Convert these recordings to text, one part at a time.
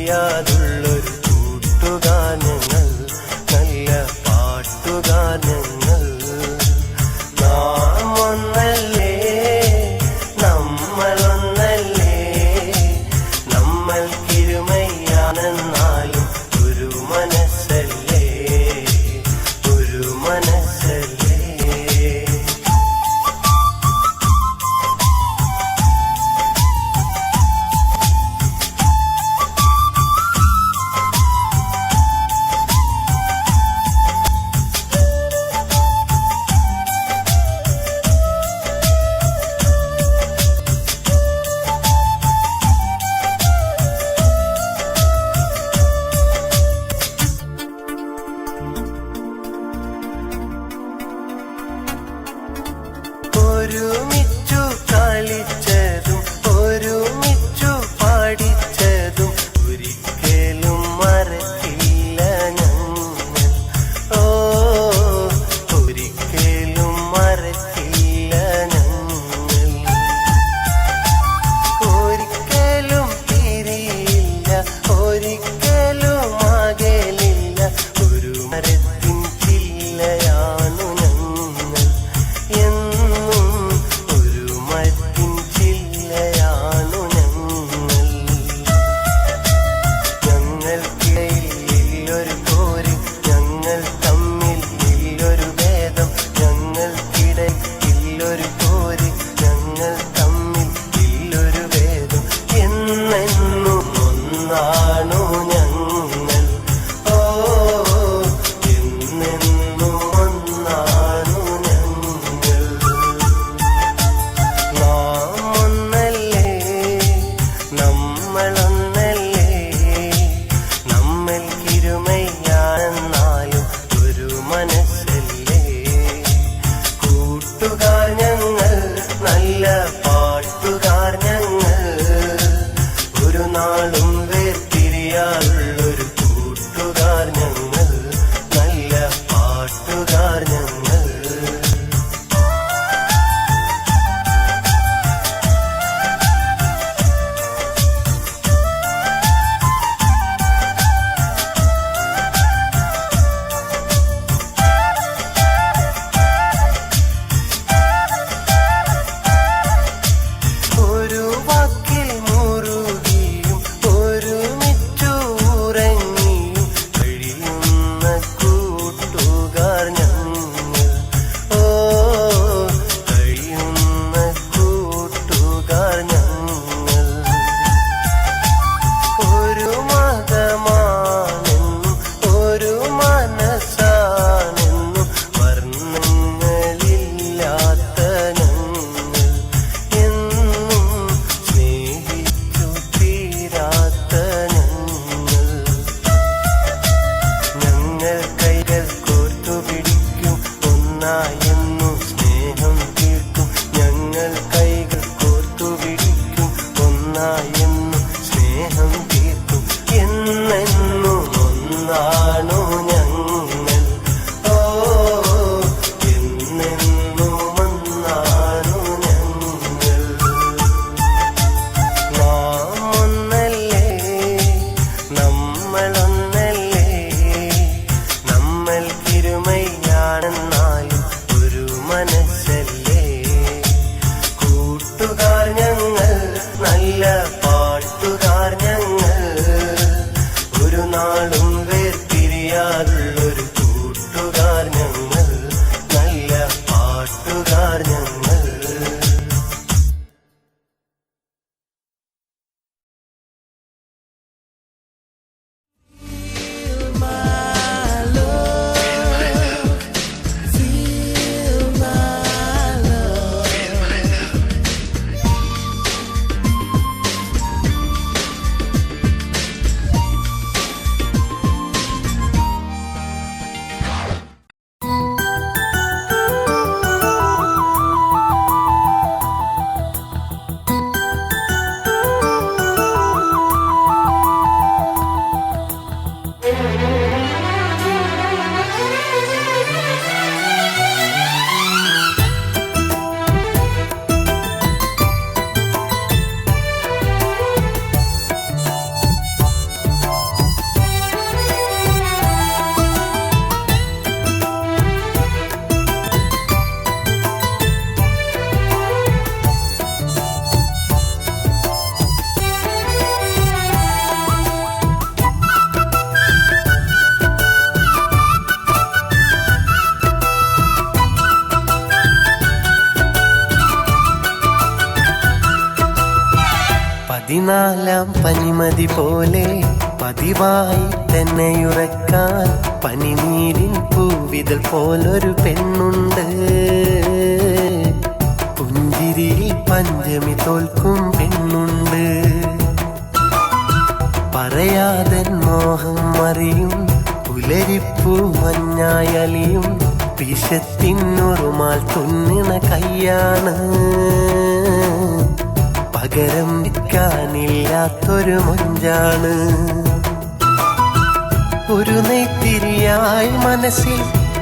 വേർപിരിയാതുള്ളൊരു കൂട്ടുഗാനങ്ങൾ, നല്ല പാട്ടുഗാനങ്ങൾ. നാം ഒന്നല്ലേ, നമ്മളൊന്നല്ലേ, നമ്മൾക്കിരുമയാണെന്നാലും ഒരു മനസ്സല്ലേ, ഒരു മനസ്സല്ലേ. ഒരുമിച്ചു കളിച്ചതും ഒരുമിച്ചു പാടിച്ചതും ഒരിക്കലും മറക്കില്ല ഞങ്ങൾ. ഓ, ഒരിക്കലും മറക്കില്ല ഞങ്ങൾ. ഒരിക്കലും പിരിയില്ല, ഒരിക്കലും അകലില്ല, ഒരു മരത്തിൻ ചില്ലയാണു ഞങ്ങൾ. എന്നും ഒരു മരത്തിൻ ചില്ലയാണു ഞങ്ങൾ. ഞങ്ങൾക്കിടയിൽ ഒരു പോര്, ഞങ്ങൾ തമ്മിൽ ഇല്ലൊരു ഭേദം. ഞങ്ങൾക്കിടയിൽ ഒരു പോര്, ഞങ്ങൾ തമ്മിൽ ഇല്ലൊരു ഭേദം. എന്നെന്നും ഒന്നാണു ഞങ്ങൾ. ഓ, എന്നെന്നും ഒന്നാണു ഞങ്ങൾ. നാം ഒന്നല്ലേ, നമ്മളൊന്നല്ലേ, നമ്മൾക്കിരുമയാണെന്നാലും ഒരു മനസ്സല്ലേ. കൂട്ടുകാർ ഞങ്ങൾ, നല്ല പാട്ടുകാർ ഞങ്ങൾ, ഒരു നാളും വേർപിരിയാതുള്ളൊരു കൂട്ടുകാർ ഞങ്ങൾ, നല്ല പാട്ടുകാർ ഞങ്ങൾ. ഒരു വാക്കിൽ മുറുകിയും ഒരുമിച്ചു ഉറങ്ങിയും കഴിയുന്ന കൂട്ടുകാർ ഞങ്ങൾ. ഓ, കഴിയുന്ന കൂട്ടുകാർ ഞങ്ങൾ. ഒരു മതമാണെന്നും ഒരു മനസ്സാണെന്നും വർണ്ണങ്ങളില്ലാത്ത ഞങ്ങൾ. എന്നും സ്നേഹിച്ചു തീരാത്ത ഞങ്ങൾ. ഞങ്ങൾ കൈകൾ കോർത്തു പിടിക്കും, ഒന്നായെന്നു സ്നേഹം തീർക്കും. ഞങ്ങൾ കൈകൾ കോർത്തു പിടിക്കും, ഒന്നായെന്നു സ്നേഹം തീർക്കും. എന്നെന്നും ഒന്നാണു ഞങ്ങൾ. ഓ, എന്നെന്നും ഒന്നാണു ഞങ്ങൾ. നാം ഒന്നല്ലേ, നമ്മളൊന്നല്ലേ, നമ്മൾക്കിരുമയാണെന്നാലും ഒരു മനസ്സല്ലേ. കൂട്ടുകാർ ഞങ്ങൾ, നല്ല പാട്ടുകാർ ഞങ്ങൾ, ഒരു നാളും വേർപിരിയാതുള്ളൊരു പതിനാലാം പനിമതി പോലെ പതിവായി തന്നെയുറക്കാൻ പനിനീരിൻ പൂവിതൾ പോലൊരു പെണ്ണുണ്ട്. പുഞ്ചിരിയിൽ പഞ്ചമി തോൽക്കും പെണ്ണുണ്ട്. പറയാതൻ മോഹം അറിയും പുലരിപ്പൂ മഞ്ഞായലിയും വിഷത്തിനുറുമാൽ തുന്നിണ കയ്യാണ്. പകരം വിൽക്കാനില്ലാത്തൊരു മൊഞ്ചാണ്. ഒരു നെയ്ത്തിരിയായി മനസ്സിൽ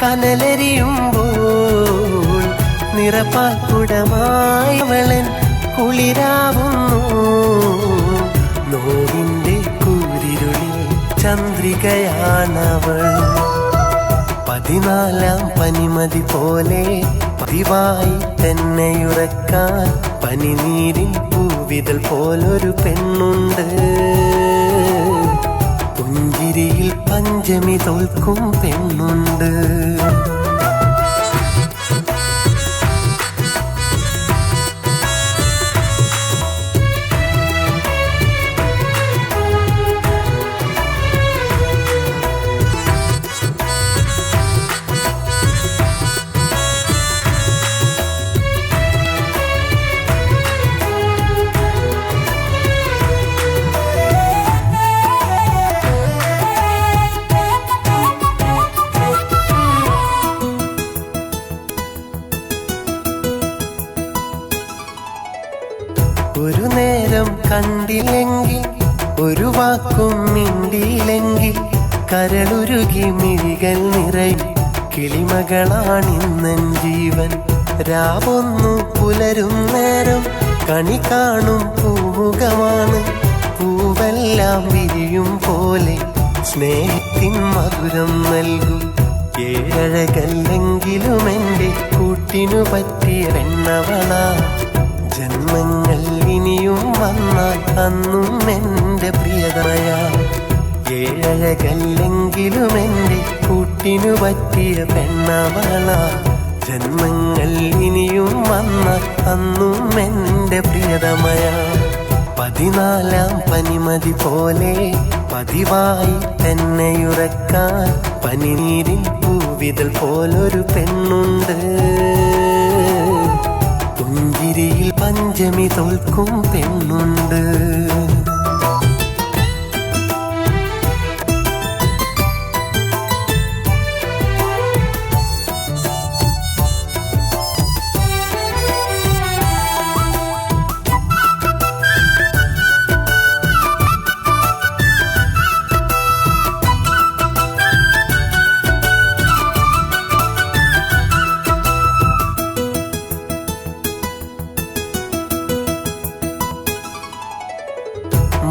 കനലരിയുമ്പോൾ നിറപ്പാൽക്കുടമായി അവളൻ കുളിരാവുന്നു. നോവിന്റെ കൂരിരുളിൽ ചന്ദ്രികയാണവൾ. പതിനാലാം പനിമതി പോലെ പതിവായി തന്നെയുറക്കാൻ പനിനീരിൻ പൂവിതൾ പോലൊരു പെണ്ണുണ്ട്. പുഞ്ചിരിയിൽ പഞ്ചമി തോൽക്കും പെണ്ണുണ്ട്. ഒരു നേരം കണ്ടില്ലെങ്കിൽ ഒരു വാക്കും മിണ്ടിയില്ലെങ്കിൽ കരളുരുകി മിഴികൾ നിറയും കിളിമകളാണിന്നൻ ജീവൻ. രാവൊന്നു പുലരും നേരം കണി കാണും പൂമുഖമാണ്. പൂവെല്ലാം വിരിയും പോലെ സ്നേഹത്തിൻ മധുരം നൽകും. ഏഴഴകല്ലെങ്കിലും എൻ്റെ കൂട്ടിനു പറ്റിയ പെണ്ണവളാ. ജന്മങ്ങൾ ഇനിയും വന്നാൽ അന്നും എൻ്റെ പ്രിയതമയാ. ഏഴഴകല്ലെങ്കിലും എൻ്റെ കൂട്ടിനു പറ്റിയ പെണ്ണവളാ. ജന്മങ്ങൾ ഇനിയും വന്നാൽ അന്നും എൻ്റെ പ്രിയതമയാ. പതിനാലാം പനിമതി പോലെ പതിവായി തന്നെയുറക്കാൻ പനിനീരിൻ പൂവിതൾ പോലൊരു പെണ്ണുണ്ട്. പുഞ്ചിരിയിൽ പഞ്ചമി തോൽക്കും പെണ്ണുണ്ട്.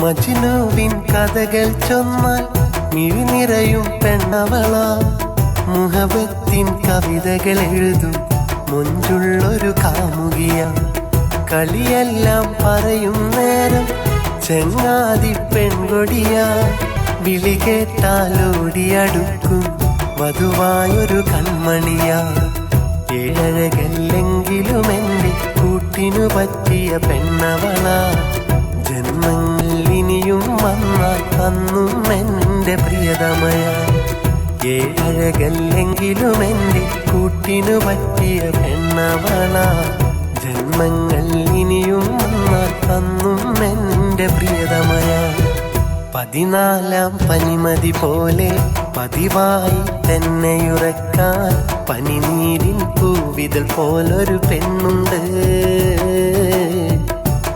മജ്നുവിൻ കഥകൾ ചൊന്നാൽ മിഴിനിറയും പെണ്ണവളാ. മുഹബത്തിൻ കവിതകൾ എഴുതും മുഞ്ചുള്ളൊരു കാമുകിയാ. കളിയെല്ലാം പറയും നേരം ചെങ്ങാതി പെൺകൊടിയാ. വിളി കേട്ടാലോടിയടുക്കും വധുവായൊരു കൺമണിയാ. ഏഴഴകല്ലെങ്കിലും എൻ്റെ കൂട്ടിനു പറ്റിയ പെണ്ണവളാ. ജന്മങ്ങൾ ഇനിയും വന്നാൽ അന്നും എൻ്റെ പ്രിയതമയാ. ഏഴഴകല്ലെങ്കിലും എൻ്റെ കൂട്ടിനു പറ്റിയ പെണ്ണവളാ. ജന്മങ്ങൾ ഇനിയും വന്നാൽ അന്നും എൻ്റെ പ്രിയതമയാ. പതിനാലാം പനിമതി പോലെ പതിവായി തന്നെയുറക്കാൻ പനിനീരിൻ പൂവിതൾ പോലൊരു പെണ്ണുണ്ട്.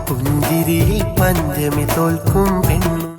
പുഞ്ചിരിയിൽ പഞ്ചമി തോൽക്കും പെണ്ണു.